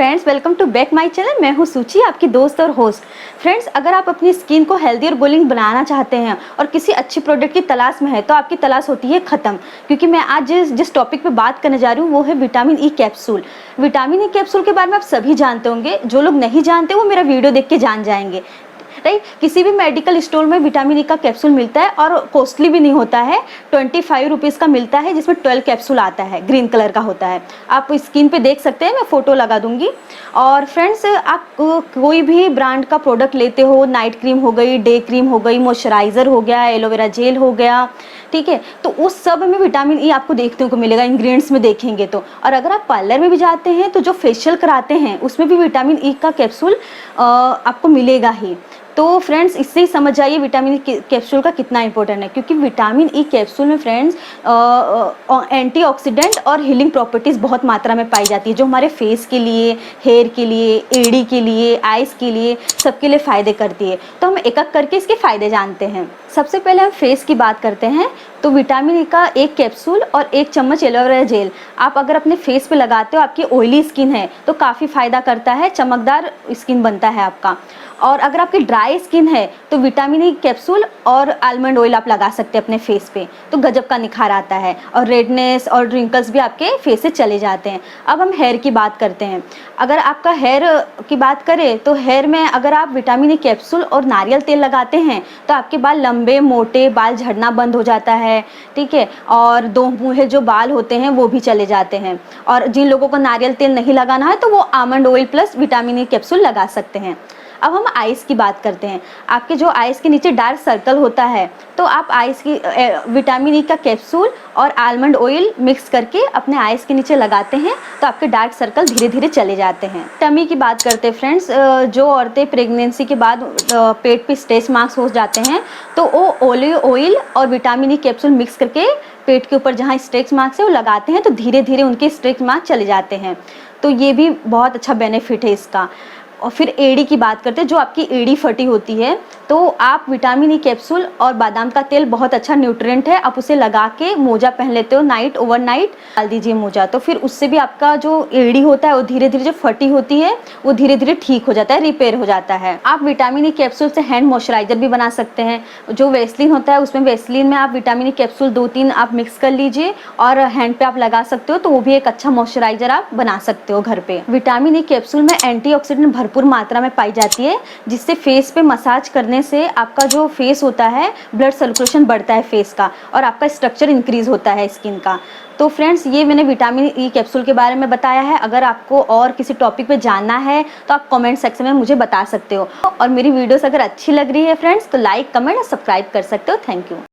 Friends, welcome to back my channel. मैं हूं सूची, आपकी दोस्त और होस्ट। फ्रेंड्स, अगर आप अपनी स्किन को हेल्दी और ग्लोइंग बनाना चाहते हैं और किसी अच्छी प्रोडक्ट की तलाश में है तो आपकी तलाश होती है ख़त्म, क्योंकि मैं आज जिस टॉपिक पे बात करने जा रही हूँ वो है vitamin E capsule. Vitamin E capsule के बारे में आप सभी जानते होंगे, जो लोग नहीं जानते वो मेरा वीडियो देख के जान जाएंगे, राइट। किसी भी मेडिकल स्टोर में विटामिन ई का कैप्सूल मिलता है और कॉस्टली भी नहीं होता है। 25 रुपीज़ का मिलता है, जिसमें 12 कैप्सूल आता है, ग्रीन कलर का होता है। आप स्क्रीन पे देख सकते हैं, मैं फ़ोटो लगा दूंगी। और फ्रेंड्स, आप कोई भी ब्रांड का प्रोडक्ट लेते हो, नाइट क्रीम हो गई, डे क्रीम हो गई, मॉइस्चराइज़र हो गया, एलोवेरा जेल हो गया, ठीक है, तो उस सब में विटामिन ई आपको देखने को मिलेगा, इंग्रेडिएंट्स में देखेंगे तो। और अगर आप पार्लर में भी जाते हैं तो जो फेशियल कराते हैं उसमें भी विटामिन ई का कैप्सूल आपको मिलेगा ही। तो फ्रेंड्स, इससे ही समझ जाइए विटामिन ई कैप्सूल का कितना इंपॉर्टेंट है, क्योंकि विटामिन ई कैप्सूल में फ्रेंड्स एंटीऑक्सीडेंट और हीलिंग प्रॉपर्टीज़ बहुत मात्रा में पाई जाती है, जो हमारे फेस के लिए, हेयर के लिए, एड़ी के लिए, आइज़ के लिए, सबके लिए फ़ायदे करती है। तो हम एक एक करके इसके फ़ायदे जानते हैं। सबसे पहले हम फेस की बात करते हैं। तो विटामिन ई का एक कैप्सूल और 1 चम्मच एलोवेरा जेल आप अगर अपने फेस पे लगाते हो, आपकी ऑयली स्किन है तो काफ़ी फ़ायदा करता है, चमकदार स्किन बनता है आपका। और अगर आपकी ड्राई स्किन है तो विटामिन ई कैप्सूल और आलमंड ऑयल आप लगा सकते हैं अपने फेस पे, तो गजब का निखार आता है और रेडनेस और रिंकल्स भी आपके फेस से चले जाते हैं। अब हम हेयर की बात करते हैं। अगर आपका हेयर की बात करें तो हेयर में अगर आप विटामिन ई कैप्सूल और नारियल तेल लगाते हैं तो आपके बाल लंबे मोटे, बाल झड़ना बंद हो जाता है, ठीक है, और दो मुँहे जो बाल होते हैं वो भी चले जाते हैं। और जिन लोगों को नारियल तेल नहीं लगाना है तो वो almond oil plus vitamin E capsule लगा सकते हैं। अब हम आइज़ की बात करते हैं। आपके जो आइज़ के नीचे डार्क सर्कल होता है तो आप आइज़ की विटामिन ई का कैप्सूल और आलमंड ऑयल मिक्स करके अपने आइज़ के नीचे लगाते हैं तो आपके डार्क सर्कल धीरे धीरे चले जाते हैं। टमी की बात करते हैं फ्रेंड्स, जो औरतें प्रेगनेंसी के बाद पेट पे स्ट्रेच मार्क्स हो जाते हैं तो वो ऑलिव ऑयल और विटामिन ई कैप्सूल मिक्स करके पेट के ऊपर जहाँ स्ट्रेच मार्क्स है वो लगाते हैं तो धीरे धीरे उनके स्ट्रेच मार्क्स चले जाते हैं। तो ये भी बहुत अच्छा बेनिफिट है इसका। और फिर एड़ी की बात करते हैं, जो आपकी एड़ी फटी होती है तो आप विटामिन ई कैप्सूल और बादाम का तेल बहुत अच्छा न्यूट्रिएंट है, आप उसे लगा के मोजा पहन लेते हो, नाइट ओवरनाइट डाल दीजिए मोजा, तो फिर उससे भी आपका जो एड़ी होता है वो धीरे धीरे जो फटी होती है वो धीरे धीरे ठीक हो जाता है, रिपेयर हो जाता है। आप विटामिन ई कैप्सूल से हैंड मॉइस्चराइजर भी बना सकते हैं। जो वेस्लिन होता है उसमें वेस्लिन में आप विटामिन ई कैप्सूल 2-3 आप मिक्स कर लीजिए और हैंड पे आप लगा सकते हो, तो वो भी एक अच्छा मॉइस्चराइजर आप बना सकते हो घर पे। विटामिन ई कैप्सूल में एंटीऑक्सीडेंट भरपूर मात्रा में पाई जाती है, जिससे फेस पे मसाज करने से आपका जो फेस होता है ब्लड सर्कुलेशन बढ़ता है फेस का और आपका स्ट्रक्चर इंक्रीज होता है स्किन का। तो फ्रेंड्स, ये मैंने विटामिन ई कैप्सूल के बारे में बताया है। अगर आपको और किसी टॉपिक पे जानना है तो आप कमेंट सेक्शन में मुझे बता सकते हो। और मेरी वीडियोस अगर अच्छी लग रही है फ्रेंड्स तो लाइक, कमेंट और सब्सक्राइब कर सकते हो। Thank you.